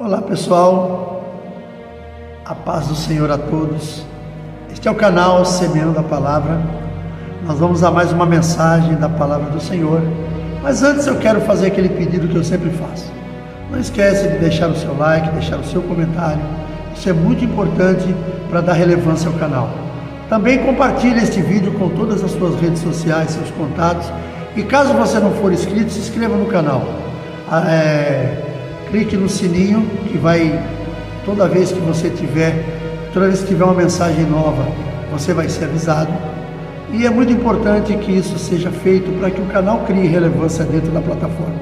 Olá pessoal, a paz do Senhor a todos. Este é o canal Semeando a Palavra. Nós vamos a mais uma mensagem da Palavra do Senhor. Mas antes eu quero fazer aquele pedido que eu sempre faço. Não esquece de deixar o seu like, deixar o seu comentário. Isso é muito importante para dar relevância ao canal. Também compartilhe este vídeo com todas as suas redes sociais, seus contatos. E caso você não for inscrito, se inscreva no canal. Clique no sininho que vai, toda vez que tiver uma mensagem nova, você vai ser avisado. E é muito importante que isso seja feito para que o canal crie relevância dentro da plataforma.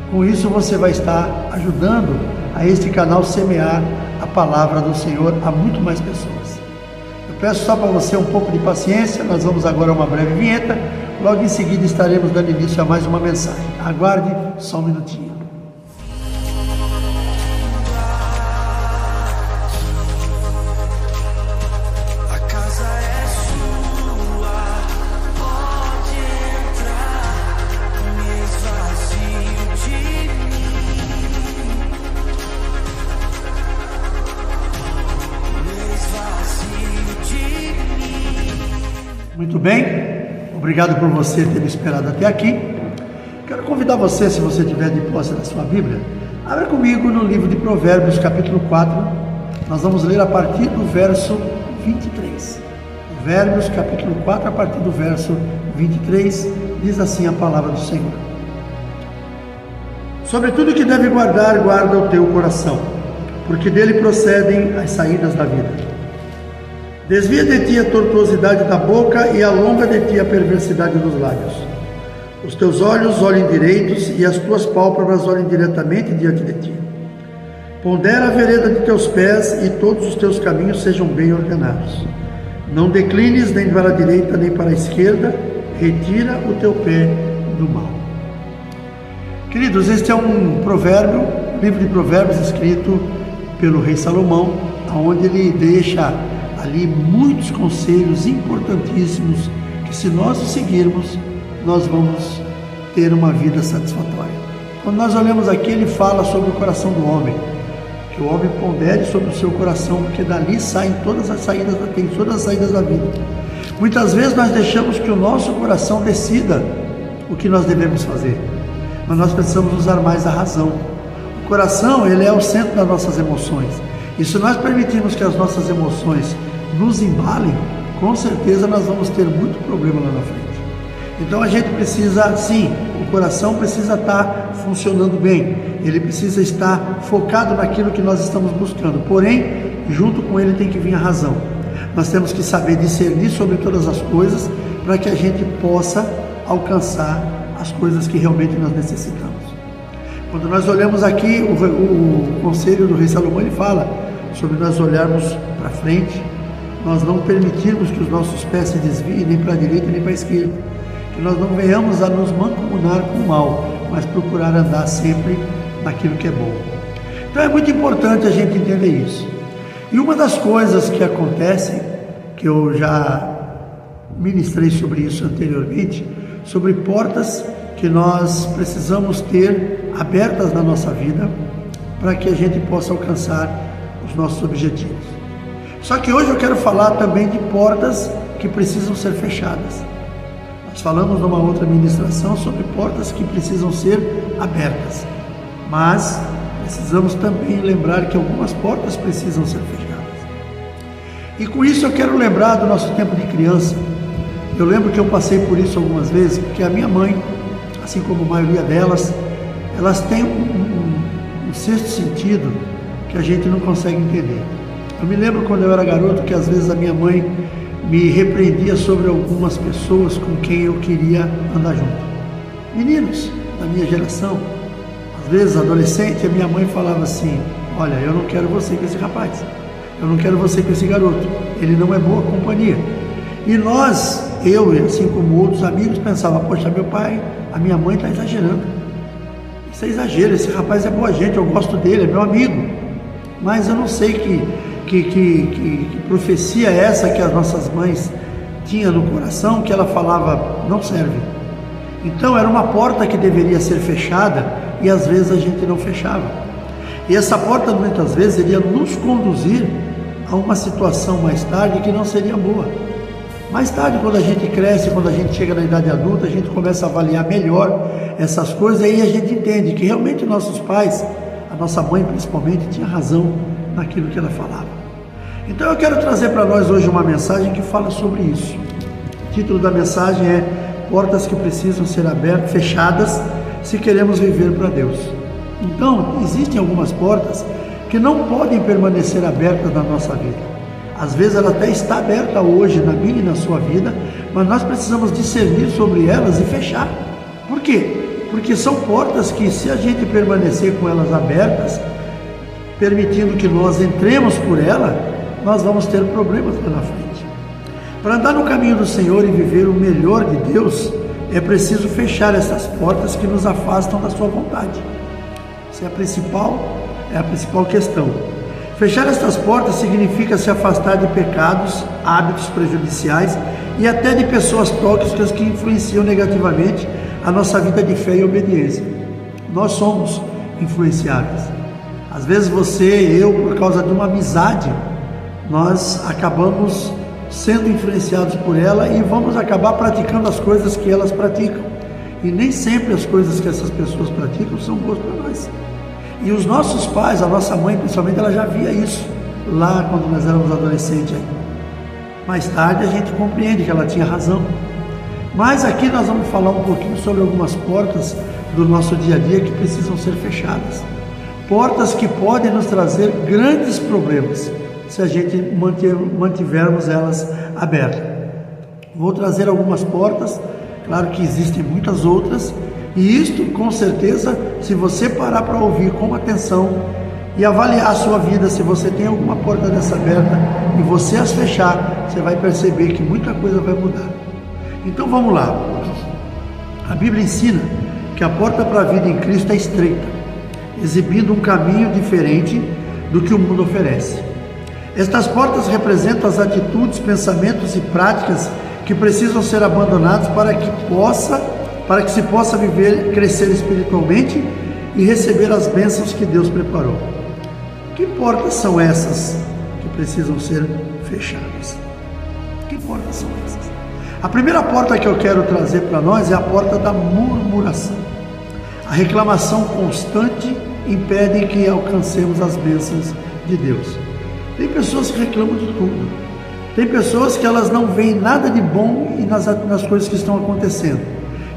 Com isso você vai estar ajudando a este canal semear a palavra do Senhor a muito mais pessoas. Eu peço só para você um pouco de paciência. Nós vamos agora a uma breve vinheta. Logo em seguida estaremos dando início a mais uma mensagem. Aguarde só um minutinho. Muito bem, obrigado por você ter me esperado até aqui. Quero convidar você, se você tiver de posse da sua Bíblia, abra comigo no livro de Provérbios, capítulo 4. Nós vamos ler a partir do verso 23. Provérbios, capítulo 4, a partir do verso 23, diz assim a palavra do Senhor. Sobre tudo que deve guardar, guarda o teu coração, porque dele procedem as saídas da vida. Desvia de ti a tortuosidade da boca e alonga de ti a perversidade dos lábios. Os teus olhos olhem direitos e as tuas pálpebras olhem diretamente diante de ti. Pondera a vereda de teus pés e todos os teus caminhos sejam bem ordenados. Não declines nem para a direita nem para a esquerda, retira o teu pé do mal. Queridos, este é um provérbio, livro de provérbios escrito pelo rei Salomão, onde ele deixa ali muitos conselhos importantíssimos que, se nós os seguirmos, nós vamos ter uma vida satisfatória. Quando nós olhamos aqui, ele fala sobre o coração do homem, que o homem pondere sobre o seu coração, porque dali saem todas as saídas da vida. Muitas vezes nós deixamos que o nosso coração decida o que nós devemos fazer, mas nós precisamos usar mais a razão. O coração, ele é o centro das nossas emoções, e se nós permitirmos que as nossas emoções nos embalem, com certeza nós vamos ter muito problema lá na frente. Então a gente precisa, sim, o coração precisa estar funcionando bem, ele precisa estar focado naquilo que nós estamos buscando, porém, junto com ele tem que vir a razão. Nós temos que saber discernir sobre todas as coisas, para que a gente possa alcançar as coisas que realmente nós necessitamos. Quando nós olhamos aqui, o conselho do rei Salomão, ele fala sobre nós olharmos para frente, nós não permitirmos que os nossos pés se desviem nem para a direita nem para a esquerda, que nós não venhamos a nos mancomunar com o mal, mas procurar andar sempre naquilo que é bom. Então é muito importante a gente entender isso. E uma das coisas que acontecem, que eu já ministrei sobre isso anteriormente, sobre portas que nós precisamos ter abertas na nossa vida, para que a gente possa alcançar os nossos objetivos. Só que hoje eu quero falar também de portas que precisam ser fechadas. Nós falamos numa outra ministração sobre portas que precisam ser abertas, mas precisamos também lembrar que algumas portas precisam ser fechadas. E com isso eu quero lembrar do nosso tempo de criança. Eu lembro que eu passei por isso algumas vezes, porque a minha mãe, assim como a maioria delas, elas têm um sexto sentido que a gente não consegue entender. Eu me lembro quando eu era garoto que às vezes a minha mãe me repreendia sobre algumas pessoas com quem eu queria andar junto. Meninos da minha geração, às vezes adolescente, a minha mãe falava assim: olha, eu não quero você com esse rapaz, eu não quero você com esse garoto, ele não é boa companhia. E nós, eu assim como outros amigos, pensava: poxa, meu pai, a minha mãe está exagerando, isso é exagero, esse rapaz é boa gente, eu gosto dele, é meu amigo. Mas eu não sei que profecia é essa que as nossas mães tinham no coração, que ela falava: não serve. Então era uma porta que deveria ser fechada e às vezes a gente não fechava. E essa porta muitas vezes iria nos conduzir a uma situação mais tarde que não seria boa. Mais tarde, quando a gente cresce, quando a gente chega na idade adulta, a gente começa a avaliar melhor essas coisas, e aí a gente entende que realmente nossos pais, a nossa mãe principalmente, tinha razão naquilo que ela falava. Então eu quero trazer para nós hoje uma mensagem que fala sobre isso. O título da mensagem é Portas que precisam ser abertas, fechadas, se queremos viver para Deus. Então, existem algumas portas que não podem permanecer abertas na nossa vida. Às vezes ela até está aberta hoje na minha e na sua vida, mas nós precisamos discernir sobre elas e fechar. Por quê? Porque são portas que, se a gente permanecer com elas abertas, permitindo que nós entremos por ela, nós vamos ter problemas lá na frente. Para andar no caminho do Senhor e viver o melhor de Deus, é preciso fechar essas portas que nos afastam da sua vontade. Essa é a principal questão. Fechar estas portas significa se afastar de pecados, hábitos prejudiciais e até de pessoas tóxicas que influenciam negativamente a nossa vida de fé e obediência. Nós somos influenciáveis. Às vezes você e eu, por causa de uma amizade, nós acabamos sendo influenciados por ela e vamos acabar praticando as coisas que elas praticam. E nem sempre as coisas que essas pessoas praticam são boas para nós. E os nossos pais, a nossa mãe principalmente, ela já via isso lá quando nós éramos adolescentes ainda. Mais tarde a gente compreende que ela tinha razão. Mas aqui nós vamos falar um pouquinho sobre algumas portas do nosso dia a dia que precisam ser fechadas. Portas que podem nos trazer grandes problemas se a gente mantivermos elas abertas. Vou trazer algumas portas, claro que existem muitas outras, e isto, com certeza, se você parar para ouvir com atenção e avaliar a sua vida, se você tem alguma porta dessa aberta e você as fechar, você vai perceber que muita coisa vai mudar. Então vamos lá. A Bíblia ensina que a porta para a vida em Cristo é estreita, exibindo um caminho diferente do que o mundo oferece. Estas portas representam as atitudes, pensamentos e práticas que precisam ser abandonados para que se possa viver, crescer espiritualmente e receber as bênçãos que Deus preparou. Que portas são essas que precisam ser fechadas? Que portas são essas? A primeira porta que eu quero trazer para nós é a porta da murmuração. A reclamação constante impede que alcancemos as bênçãos de Deus. Tem pessoas que reclamam de tudo. Tem pessoas que elas não veem nada de bom nas coisas que estão acontecendo.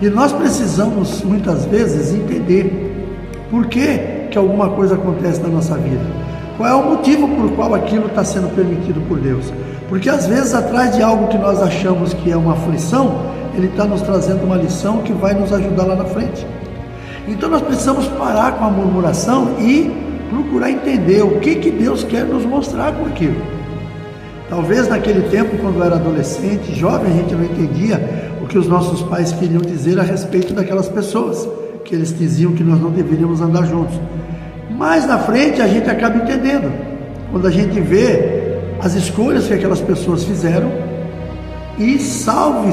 E nós precisamos, muitas vezes, entender por que alguma coisa acontece na nossa vida. Qual é o motivo por qual aquilo está sendo permitido por Deus. Porque às vezes, atrás de algo que nós achamos que é uma aflição, Ele está nos trazendo uma lição que vai nos ajudar lá na frente. Então nós precisamos parar com a murmuração e procurar entender o que Deus quer nos mostrar com aquilo. Talvez naquele tempo, quando eu era adolescente, jovem, a gente não entendia o que os nossos pais queriam dizer a respeito daquelas pessoas, que eles diziam que nós não deveríamos andar juntos. Mais na frente a gente acaba entendendo, quando a gente vê as escolhas que aquelas pessoas fizeram, e salva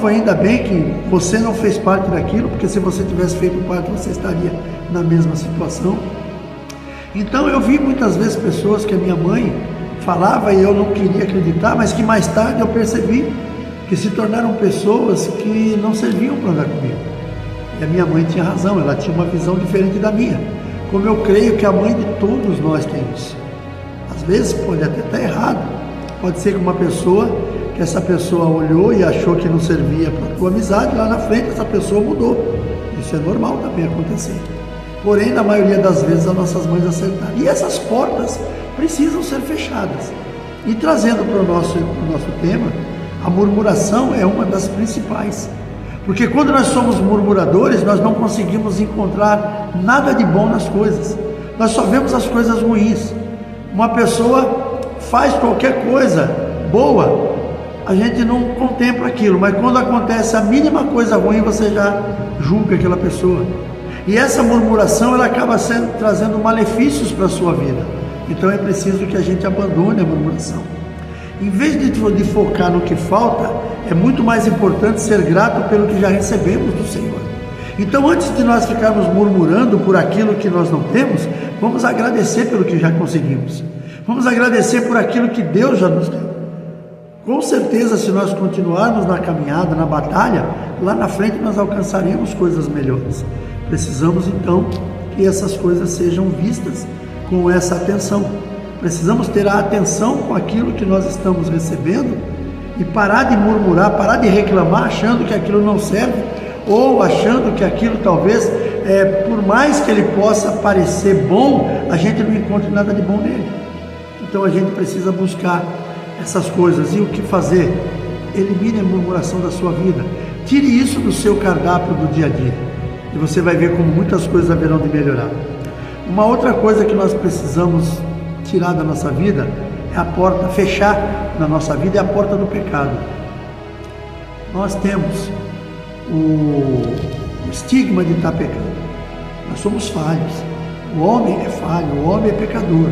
ainda bem que você não fez parte daquilo, porque se você tivesse feito parte, você estaria na mesma situação. Então eu vi muitas vezes pessoas que a minha mãe falava e eu não queria acreditar, mas que mais tarde eu percebi que se tornaram pessoas que não serviam para andar comigo. E a minha mãe tinha razão, ela tinha uma visão diferente da minha, como eu creio que a mãe de todos nós tem isso. Às vezes pode até estar errado, pode ser que uma pessoa, que essa pessoa olhou e achou que não servia para a tua amizade, lá na frente essa pessoa mudou. Isso é normal também acontecer. Porém, na maioria das vezes as nossas mães acertaram. E essas portas precisam ser fechadas. E trazendo para o nosso tema, a murmuração é uma das principais. Porque quando nós somos murmuradores, nós não conseguimos encontrar nada de bom nas coisas. Nós só vemos as coisas ruins. Uma pessoa faz qualquer coisa boa, a gente não contempla aquilo, mas quando acontece a mínima coisa ruim, você já julga aquela pessoa. E essa murmuração, ela acaba trazendo malefícios para a sua vida. Então é preciso que a gente abandone a murmuração. Em vez de focar no que falta, é muito mais importante ser grato pelo que já recebemos do Senhor. Então, antes de nós ficarmos murmurando por aquilo que nós não temos, vamos agradecer pelo que já conseguimos. Vamos agradecer por aquilo que Deus já nos deu. Com certeza, se nós continuarmos na caminhada, na batalha, lá na frente nós alcançaremos coisas melhores. Precisamos então que essas coisas sejam vistas com essa atenção. Precisamos ter a atenção com aquilo que nós estamos recebendo e parar de murmurar, parar de reclamar, achando que aquilo não serve, ou achando que aquilo talvez, por mais que ele possa parecer bom, a gente não encontre nada de bom nele. Então a gente precisa buscar essas coisas. E o que fazer? Elimine a murmuração da sua vida. Tire isso do seu cardápio do dia a dia. E você vai ver como muitas coisas haverão de melhorar. Uma outra coisa que nós precisamos tirar da nossa vida é a porta, fechar na nossa vida, é a porta do pecado. Nós temos o estigma de estar pecando. Nós somos falhos. O homem é falho, o homem é pecador.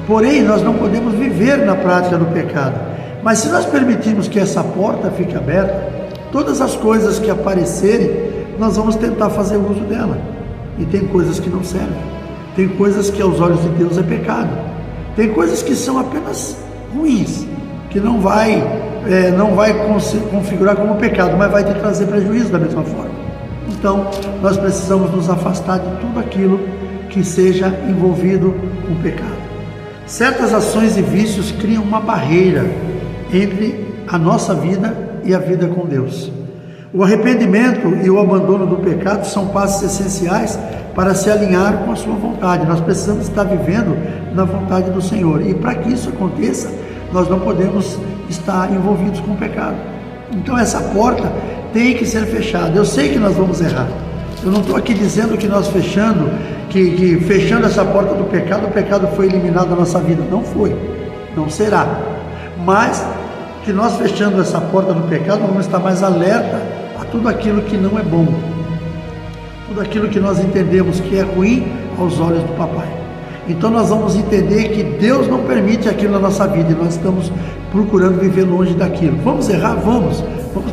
Porém, nós não podemos viver na prática do pecado. Mas se nós permitirmos que essa porta fique aberta, todas as coisas que aparecerem, nós vamos tentar fazer uso dela. E tem coisas que não servem. Tem coisas que aos olhos de Deus é pecado. Tem coisas que são apenas ruins, que não vai configurar como pecado, mas vai te trazer prejuízo da mesma forma. Então, nós precisamos nos afastar de tudo aquilo que seja envolvido com pecado. Certas ações e vícios criam uma barreira entre a nossa vida e a vida com Deus. O arrependimento e o abandono do pecado são passos essenciais para se alinhar com a sua vontade. Nós precisamos estar vivendo na vontade do Senhor. E para que isso aconteça, nós não podemos estar envolvidos com o pecado. Então essa porta tem que ser fechada. Eu sei que nós vamos errar. Eu não estou aqui dizendo que nós fechando essa porta do pecado, o pecado foi eliminado da nossa vida. Não foi, não será. Mas que nós fechando essa porta do pecado, nós vamos estar mais alerta a tudo aquilo que não é bom. Tudo aquilo que nós entendemos que é ruim aos olhos do papai. Então nós vamos entender que Deus não permite aquilo na nossa vida e nós estamos procurando viver longe daquilo. Vamos errar? Vamos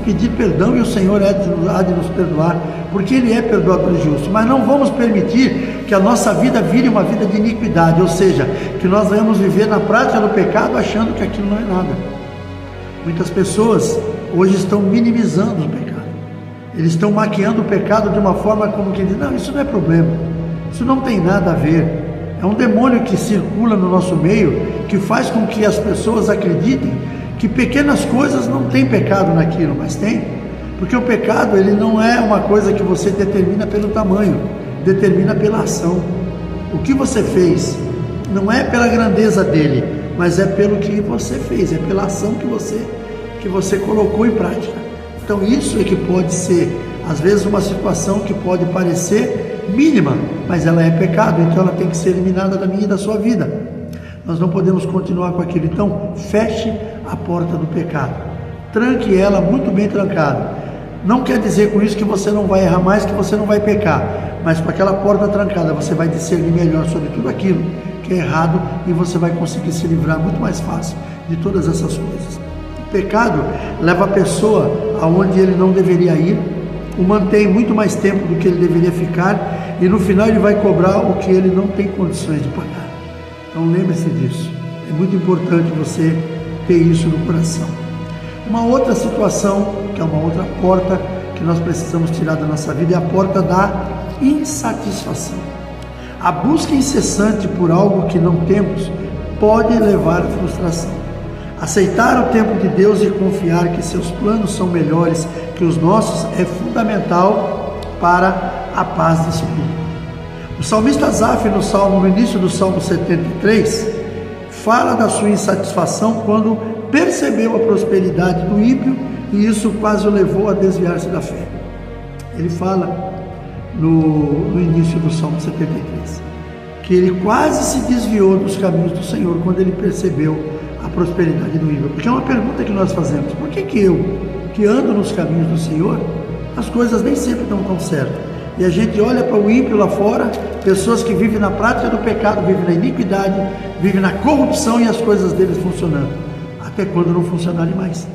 pedir perdão e o Senhor há de nos perdoar, porque Ele é perdoador e justo. Mas não vamos permitir que a nossa vida vire uma vida de iniquidade, ou seja, que nós venhamos viver na prática do pecado achando que aquilo não é nada. Muitas pessoas hoje estão minimizando o pecado. Eles estão maquiando o pecado de uma forma como que dizem, não, isso não é problema, isso não tem nada a ver. É um demônio que circula no nosso meio, que faz com que as pessoas acreditem que pequenas coisas não tem pecado naquilo, mas tem. Porque o pecado, ele não é uma coisa que você determina pelo tamanho, determina pela ação. O que você fez não é pela grandeza dele, mas é pelo que você fez, é pela ação que você colocou em prática. Então isso é que pode ser, às vezes, uma situação que pode parecer mínima, mas ela é pecado, então ela tem que ser eliminada da minha e da sua vida. Nós não podemos continuar com aquilo. Então, feche a porta do pecado. Tranque ela muito bem trancada. Não quer dizer com isso que você não vai errar mais, que você não vai pecar. Mas com aquela porta trancada, você vai discernir melhor sobre tudo aquilo que é errado e você vai conseguir se livrar muito mais fácil de todas essas coisas. O pecado leva a pessoa aonde ele não deveria ir, o mantém muito mais tempo do que ele deveria ficar e no final ele vai cobrar o que ele não tem condições de pagar. Então lembre-se disso, é muito importante você ter isso no coração. Uma outra situação, que é uma outra porta que nós precisamos tirar da nossa vida, é a porta da insatisfação. A busca incessante por algo que não temos pode levar à frustração. Aceitar o tempo de Deus e confiar que seus planos são melhores que os nossos é fundamental para a paz de espírito. O salmista Asaf, no início do Salmo 73, fala da sua insatisfação quando percebeu a prosperidade do ímpio e isso quase o levou a desviar-se da fé. Ele fala no início do Salmo 73 que ele quase se desviou dos caminhos do Senhor quando ele percebeu a prosperidade do ímpio. Porque é uma pergunta que nós fazemos: por que eu, que ando nos caminhos do Senhor, as coisas nem sempre estão tão certas? E a gente olha para o ímpio lá fora, pessoas que vivem na prática do pecado, vivem na iniquidade, vivem na corrupção e as coisas deles funcionando. Até quando não funcionarem mais?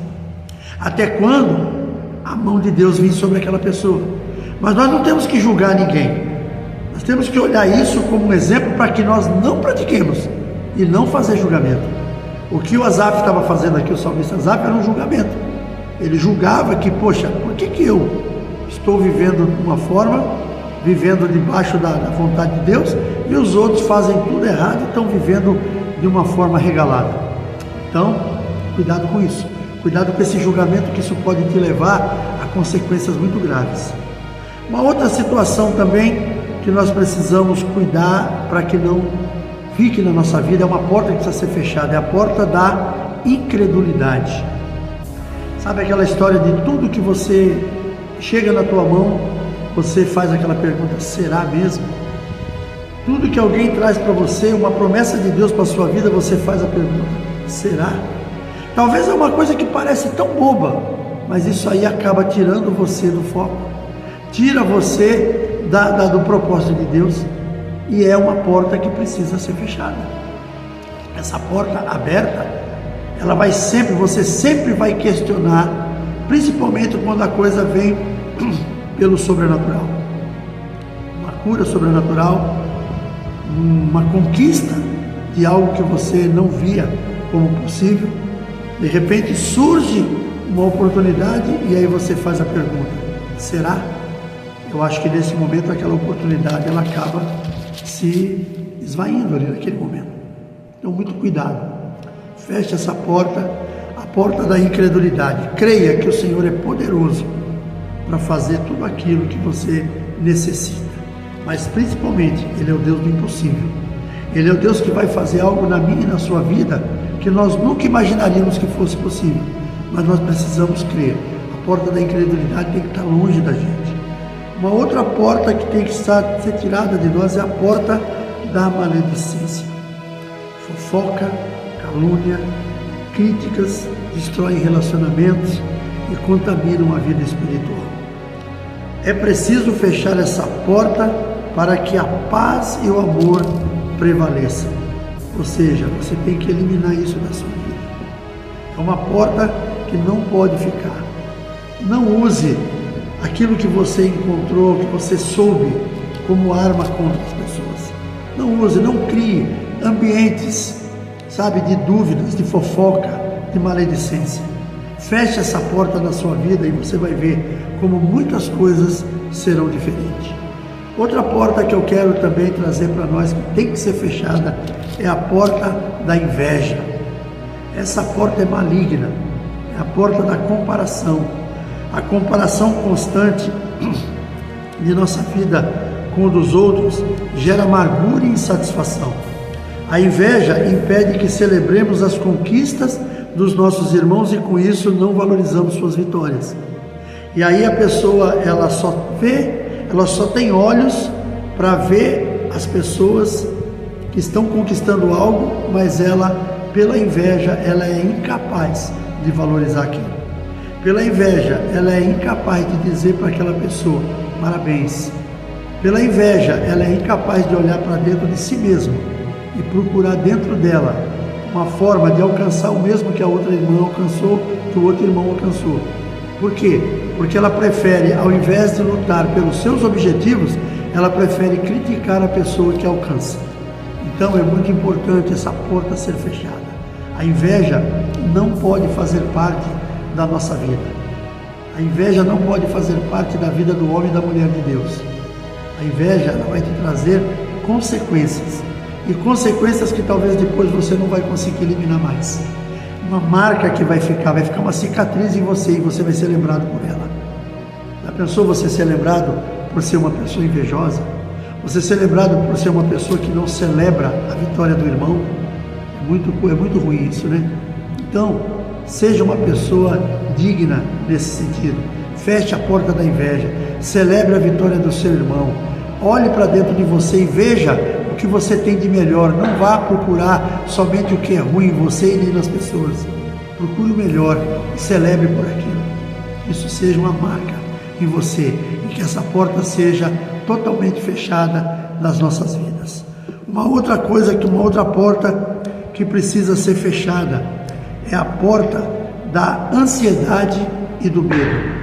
Até quando a mão de Deus vir sobre aquela pessoa? Mas nós não temos que julgar ninguém. Nós temos que olhar isso como um exemplo para que nós não pratiquemos e não fazer julgamento. O que o Asaf estava fazendo aqui, o salmista Asaf, era um julgamento. Ele julgava que, poxa, por que eu estou vivendo de uma forma, vivendo debaixo da vontade de Deus, e os outros fazem tudo errado e estão vivendo de uma forma regalada? Então, cuidado com isso. Cuidado com esse julgamento, que isso pode te levar a consequências muito graves. Uma outra situação também que nós precisamos cuidar para que não fique na nossa vida, é uma porta que precisa ser fechada, é a porta da incredulidade. Sabe aquela história de tudo que você chega na tua mão, você faz aquela pergunta: será mesmo? Tudo que alguém traz para você, uma promessa de Deus para a sua vida, você faz a pergunta: será? Talvez é uma coisa que parece tão boba, mas isso aí acaba tirando você do foco, tira você do propósito de Deus, e é uma porta que precisa ser fechada. Essa porta aberta, ela vai sempre, você sempre vai questionar, principalmente quando a coisa vem pelo sobrenatural. Uma cura sobrenatural, uma conquista de algo que você não via como possível. De repente surge uma oportunidade e aí você faz a pergunta: será? Eu acho que nesse momento aquela oportunidade ela acaba se esvaindo ali naquele momento. Então, muito cuidado. Feche essa porta, a porta da incredulidade. Creia que o Senhor é poderoso para fazer tudo aquilo que você necessita. Mas principalmente, Ele é o Deus do impossível. Ele é o Deus que vai fazer algo na minha e na sua vida que nós nunca imaginaríamos que fosse possível. Mas nós precisamos crer. A porta da incredulidade tem que estar longe da gente. Uma outra porta que tem que ser tirada de nós é a porta da maledicência. Fofoca, calúnia, críticas destroem relacionamentos e contaminam a vida espiritual. É preciso fechar essa porta para que a paz e o amor prevaleçam. Ou seja, você tem que eliminar isso da sua vida. É uma porta que não pode ficar. Não use aquilo que você encontrou, que você soube, como arma contra as pessoas. Não use, não crie ambientes, sabe, de dúvidas, de fofoca, de maledicência. Feche essa porta na sua vida e você vai ver como muitas coisas serão diferentes. Outra porta que eu quero também trazer para nós, que tem que ser fechada, é a porta da inveja. Essa porta é maligna, é a porta da comparação. A comparação constante de nossa vida com a dos outros gera amargura e insatisfação. A inveja impede que celebremos as conquistas dos nossos irmãos e com isso não valorizamos suas vitórias. E aí a pessoa, ela só tem olhos para ver as pessoas que estão conquistando algo, mas ela, pela inveja, ela é incapaz de valorizar aquilo. Pela inveja, ela é incapaz de dizer para aquela pessoa: parabéns. Pela inveja, ela é incapaz de olhar para dentro de si mesma e procurar dentro dela uma forma de alcançar o mesmo que a outra irmã alcançou, que o outro irmão alcançou. Por quê? Porque ela prefere, ao invés de lutar pelos seus objetivos, ela prefere criticar a pessoa que alcança. Então é muito importante essa porta ser fechada. A inveja não pode fazer parte da nossa vida. A inveja não pode fazer parte da vida do homem e da mulher de Deus. A inveja, ela vai te trazer consequências, e consequências que talvez depois você não vai conseguir eliminar mais. Uma marca que vai ficar uma cicatriz em você, e você vai ser lembrado por ela. Já pensou você ser lembrado por ser uma pessoa invejosa? Você ser lembrado por ser uma pessoa que não celebra a vitória do irmão? É muito ruim isso, né? Então, seja uma pessoa digna nesse sentido. Feche a porta da inveja. Celebre a vitória do seu irmão. Olhe para dentro de você e veja o que você tem de melhor. Não vá procurar somente o que é ruim em você e nem nas pessoas. Procure o melhor e celebre por aquilo. Isso seja uma marca em você e que essa porta seja totalmente fechada nas nossas vidas. Uma outra porta que precisa ser fechada é a porta da ansiedade e do medo.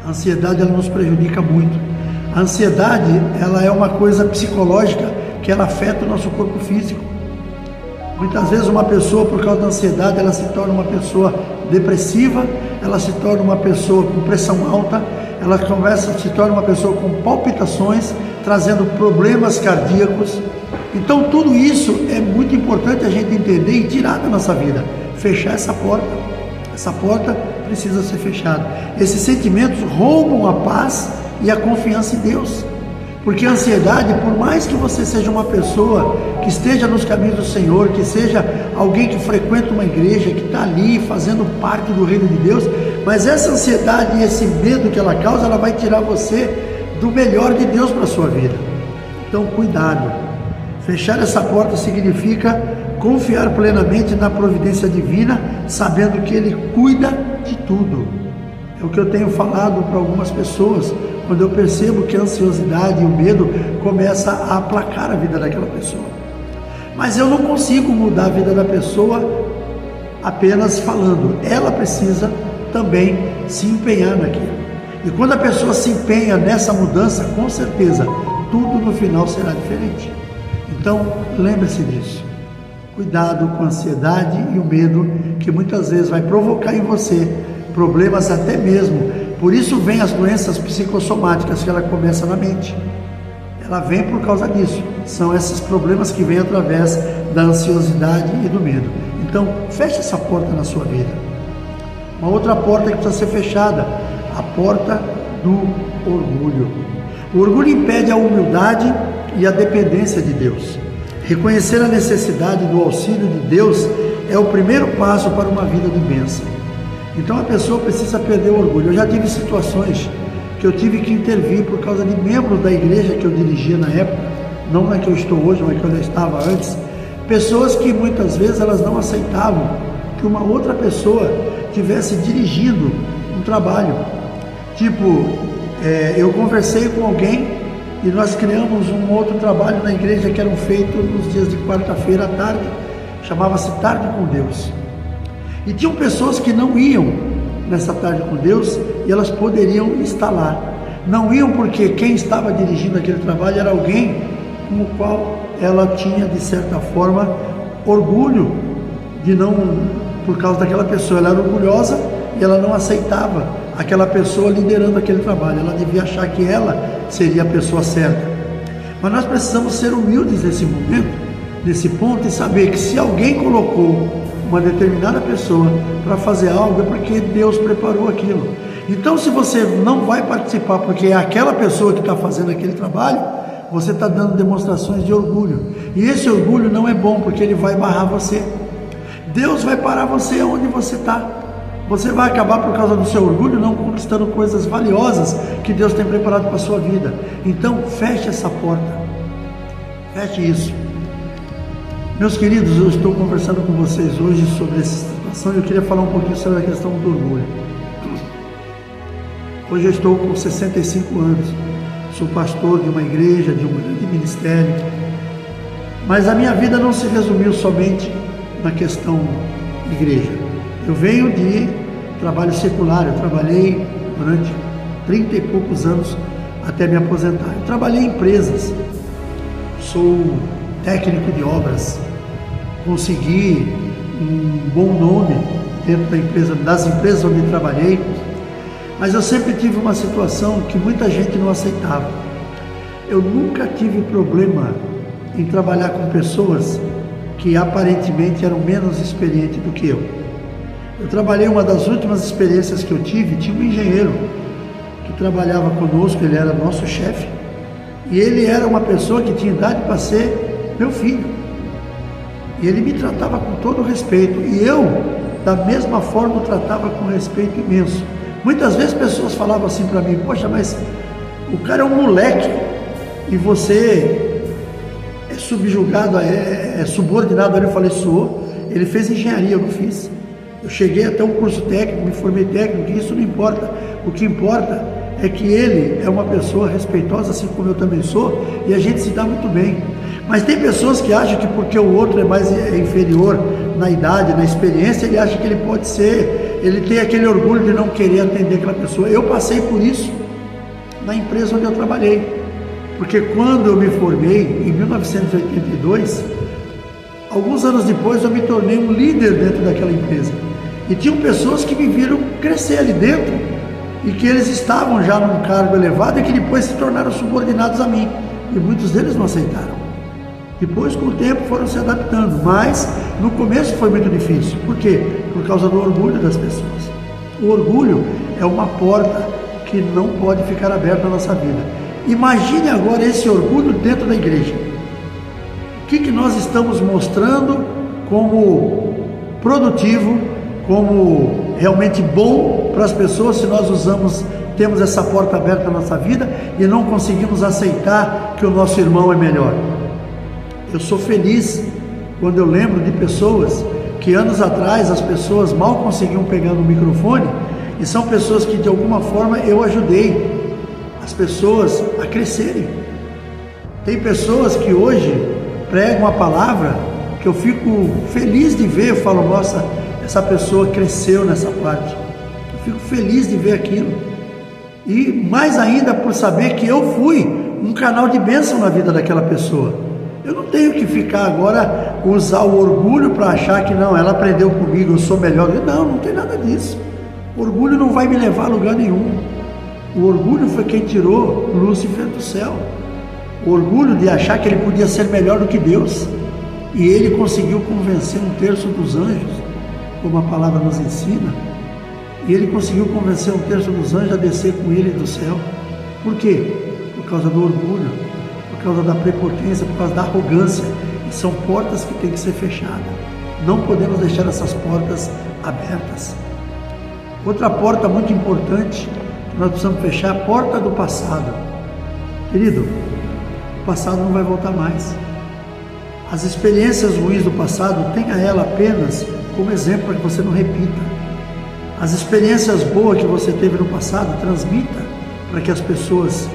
A A ansiedade, ela nos prejudica muito. A ansiedade, ela é uma coisa psicológica que ela afeta o nosso corpo físico. Muitas vezes uma pessoa, por causa da ansiedade, ela se torna uma pessoa depressiva, ela se torna uma pessoa com pressão alta, ela se torna uma pessoa com palpitações, trazendo problemas cardíacos. Então tudo isso é muito importante a gente entender e tirar da nossa vida. Fechar essa porta. Essa porta precisa ser fechada. Esses sentimentos roubam a paz e a confiança em Deus. Porque a ansiedade, por mais que você seja uma pessoa que esteja nos caminhos do Senhor, que seja alguém que frequenta uma igreja, que está ali fazendo parte do reino de Deus, mas essa ansiedade e esse medo que ela causa, ela vai tirar você do melhor de Deus para a sua vida. Então, cuidado. Fechar essa porta significa confiar plenamente na providência divina, sabendo que Ele cuida de tudo. É o que eu tenho falado para algumas pessoas, quando eu percebo que a ansiosidade e o medo começa a aplacar a vida daquela pessoa. Mas eu não consigo mudar a vida da pessoa apenas falando. Ela precisa também se empenhar naquilo. E quando a pessoa se empenha nessa mudança, com certeza, tudo no final será diferente. Então, lembre-se disso. Cuidado com a ansiedade e o medo, que muitas vezes vai provocar em você problemas até mesmo. Por isso vem as doenças psicossomáticas, que ela começa na mente. Ela vem por causa disso. São esses problemas que vêm através da ansiosidade e do medo. Então, feche essa porta na sua vida. Uma outra porta que precisa ser fechada, a porta do orgulho. O orgulho impede a humildade e a dependência de Deus. Reconhecer a necessidade do auxílio de Deus é o primeiro passo para uma vida de bênção. Então a pessoa precisa perder o orgulho. Eu já tive situações que eu tive que intervir por causa de membros da igreja que eu dirigia na época, não na que eu estou hoje, mas que eu já estava antes. Pessoas que muitas vezes elas não aceitavam que uma outra pessoa estivesse dirigindo um trabalho. Tipo, eu conversei com alguém e nós criamos um outro trabalho na igreja que eram feitos nos dias de quarta-feira à tarde, chamava-se Tarde com Deus. E tinham pessoas que não iam nessa Tarde com Deus e elas poderiam estar lá. Não iam porque quem estava dirigindo aquele trabalho era alguém com o qual ela tinha, de certa forma, orgulho de não, por causa daquela pessoa. Ela era orgulhosa e ela não aceitava aquela pessoa liderando aquele trabalho. Ela devia achar que ela seria a pessoa certa. Mas nós precisamos ser humildes nesse momento, nesse ponto, e saber que se alguém colocou uma determinada pessoa para fazer algo, é porque Deus preparou aquilo. Então, se você não vai participar porque é aquela pessoa que está fazendo aquele trabalho, você está dando demonstrações de orgulho. E esse orgulho não é bom, porque ele vai barrar você. Deus vai parar você onde você está. Você vai acabar, por causa do seu orgulho, não conquistando coisas valiosas que Deus tem preparado para a sua vida. Então, feche essa porta. Feche isso. Meus queridos, eu estou conversando com vocês hoje sobre essa situação e eu queria falar um pouquinho sobre a questão do orgulho. Hoje eu estou com 65 anos, sou pastor de uma igreja, de um grande ministério, mas a minha vida não se resumiu somente na questão igreja. Eu venho de trabalho secular, eu trabalhei durante 30 e poucos anos até me aposentar. Eu trabalhei em empresas, sou técnico de obras, consegui um bom nome dentro das empresas onde trabalhei, mas eu sempre tive uma situação que muita gente não aceitava. Eu nunca tive problema em trabalhar com pessoas que aparentemente eram menos experientes do que eu. Eu trabalhei, uma das últimas experiências que eu tive, tinha um engenheiro que trabalhava conosco, ele era nosso chefe, e ele era uma pessoa que tinha idade para ser meu filho. E ele me tratava com todo respeito, e eu, da mesma forma, o tratava com respeito imenso. Muitas vezes pessoas falavam assim para mim: poxa, mas o cara é um moleque, e você é subjugado, é subordinado a ele. Eu falei: sou. Ele fez engenharia, eu não fiz. Eu cheguei até um curso técnico, me formei técnico, e isso não importa. O que importa é que ele é uma pessoa respeitosa, assim como eu também sou, e a gente se dá muito bem. Mas tem pessoas que acham que porque o outro é mais inferior na idade, na experiência, ele acha que ele pode ser ele tem aquele orgulho de não querer atender aquela pessoa. Eu passei por isso na empresa onde eu trabalhei, porque quando eu me formei, em 1982, alguns anos depois eu me tornei um líder dentro daquela empresa. E tinham pessoas que me viram crescer ali dentro, e que eles estavam já num cargo elevado e que depois se tornaram subordinados a mim. E muitos deles não aceitaram. Depois, com o tempo, foram se adaptando, mas no começo foi muito difícil. Por quê? Por causa do orgulho das pessoas. O orgulho é uma porta que não pode ficar aberta na nossa vida. Imagine agora esse orgulho dentro da igreja. O que nós estamos mostrando como produtivo, como realmente bom para as pessoas, se nós temos essa porta aberta na nossa vida e não conseguimos aceitar que o nosso irmão é melhor? Eu sou feliz quando eu lembro de pessoas que anos atrás as pessoas mal conseguiam pegar no microfone, e são pessoas que de alguma forma eu ajudei as pessoas a crescerem. Tem pessoas que hoje pregam a palavra que eu fico feliz de ver. Eu falo, nossa, essa pessoa cresceu nessa parte. Eu fico feliz de ver aquilo. E mais ainda por saber que eu fui um canal de bênção na vida daquela pessoa. Eu não tenho que ficar agora, usar o orgulho para achar que não, ela aprendeu comigo, eu sou melhor. Não, não tem nada disso. O orgulho não vai me levar a lugar nenhum. O orgulho foi quem tirou Lúcifer do céu. O orgulho de achar que ele podia ser melhor do que Deus. E ele conseguiu convencer 1/3 dos anjos, como a palavra nos ensina. E ele conseguiu convencer 1/3 dos anjos a descer com ele do céu. Por quê? Por causa do orgulho, por causa da prepotência, por causa da arrogância. E são portas que têm que ser fechadas. Não podemos deixar essas portas abertas. Outra porta muito importante que nós precisamos fechar, a porta do passado. Querido, o passado não vai voltar mais. As experiências ruins do passado, tenha ela apenas como exemplo para que você não repita. As experiências boas que você teve no passado, transmita para que as pessoas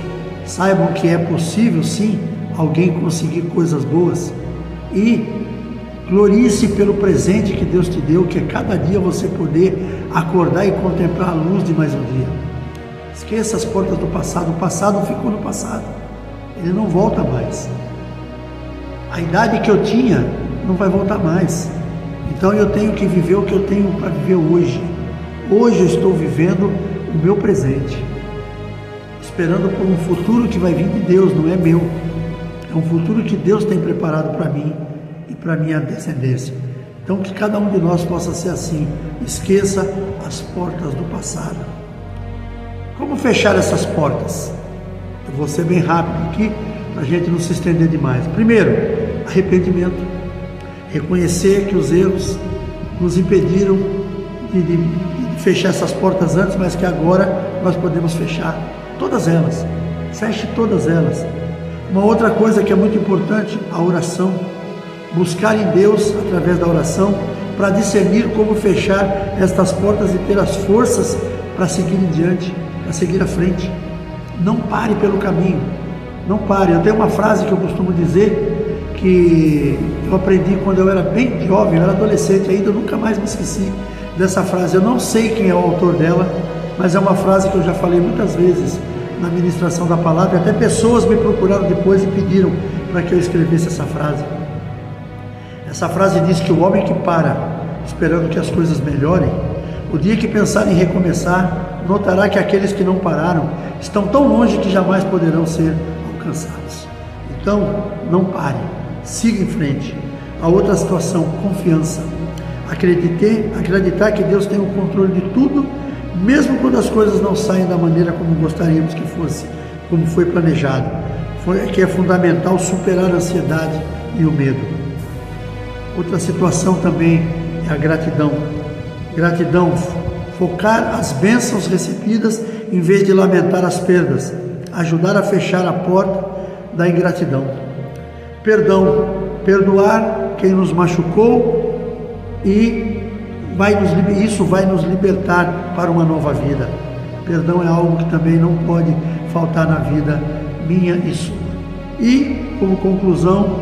saibam que é possível sim alguém conseguir coisas boas. E glorie-se pelo presente que Deus te deu, que é cada dia você poder acordar e contemplar a luz de mais um dia. Esqueça as portas do passado. O passado ficou no passado, ele não volta mais. A idade que eu tinha não vai voltar mais. Então eu tenho que viver o que eu tenho para viver hoje. Hoje eu estou vivendo o meu presente, esperando por um futuro que vai vir de Deus, não é meu. É um futuro que Deus tem preparado para mim e para minha descendência. Então que cada um de nós possa ser assim. Esqueça as portas do passado. Como fechar essas portas? Eu vou ser bem rápido aqui, para a gente não se estender demais. Primeiro, arrependimento. Reconhecer que os erros nos impediram de fechar essas portas antes, mas que agora nós podemos fechar todas elas. Feche todas elas. Uma outra coisa que é muito importante, a oração. Buscar em Deus, através da oração, para discernir como fechar estas portas e ter as forças para seguir em diante, para seguir à frente. Não pare pelo caminho. Não pare. Eu tenho uma frase que eu costumo dizer, que eu aprendi quando eu era bem jovem, eu era adolescente ainda, eu nunca mais me esqueci dessa frase. Eu não sei quem é o autor dela, mas é uma frase que eu já falei muitas vezes na ministração da palavra, e até pessoas me procuraram depois e pediram para que eu escrevesse essa frase. Essa frase diz que o homem que para esperando que as coisas melhorem, o dia que pensar em recomeçar, notará que aqueles que não pararam estão tão longe que jamais poderão ser alcançados. Então, não pare, siga em frente. A outra situação, confiança. Acreditar que Deus tem o controle de tudo, mesmo quando as coisas não saem da maneira como gostaríamos que fosse, como foi planejado. Que é fundamental superar a ansiedade e o medo. Outra situação também é a gratidão. Gratidão, focar as bênçãos recebidas em vez de lamentar as perdas. Ajudar a fechar a porta da ingratidão. Perdão, perdoar quem nos machucou e isso vai nos libertar para uma nova vida. Perdão é algo que também não pode faltar na vida minha e sua. E, como conclusão,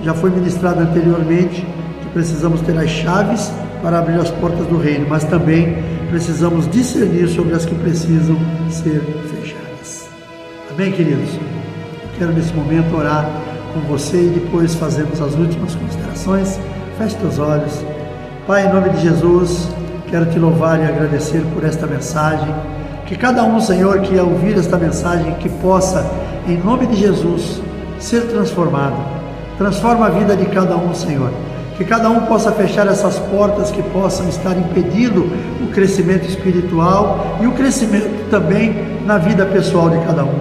já foi ministrado anteriormente que precisamos ter as chaves para abrir as portas do reino, mas também precisamos discernir sobre as que precisam ser fechadas. Amém, queridos? Eu quero nesse momento orar com você e depois fazermos as últimas considerações. Feche teus olhos. Pai, em nome de Jesus, quero te louvar e agradecer por esta mensagem. Que cada um, Senhor, que ao ouvir esta mensagem, que possa, em nome de Jesus, ser transformado. Transforma a vida de cada um, Senhor. Que cada um possa fechar essas portas que possam estar impedindo o crescimento espiritual e o crescimento também na vida pessoal de cada um.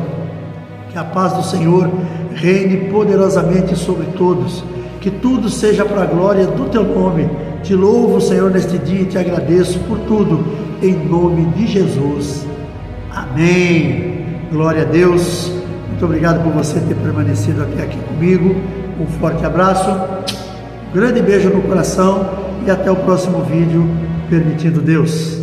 Que a paz do Senhor reine poderosamente sobre todos. Que tudo seja para a glória do teu nome. Te louvo, Senhor, neste dia e te agradeço por tudo, em nome de Jesus. Amém. Glória a Deus. Muito obrigado por você ter permanecido até aqui comigo. Um forte abraço, um grande beijo no coração e até o próximo vídeo, permitindo Deus.